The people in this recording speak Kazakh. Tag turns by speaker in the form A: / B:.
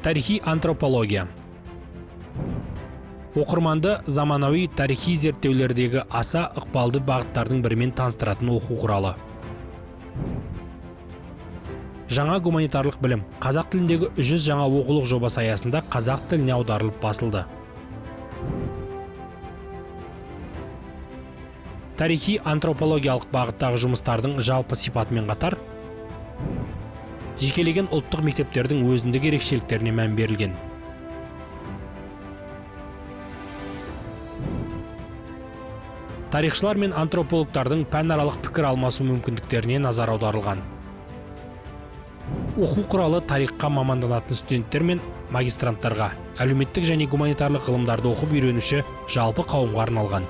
A: Тарихи антропология. Оқырманды заманауи тарихи зерттеулердегі аса ықпалды бағыттардың бірімен таныстыратын оқу құралы. Жаңа гуманитарлық білім қазақ тіліндегі 100 жаңа оқулық жобасы аясында қазақ тіліне аударылып басылды. Тарихи антропологиялық бағыттағы жұмыстардың жалпы сипатымен қатар, жекелеген ұлттық мектептердің өзіндік ерекшеліктеріне мән берілген. Тарихшылар мен антропологтардың пәнаралық пікір алмасу мүмкіндіктеріне назар аударылған. Оқу құралы тарихқа маманданатын студенттер мен магистранттарға, әлеуметтік және гуманитарлық ғылымдарды оқып үйренуші жалпы қауымға арналған.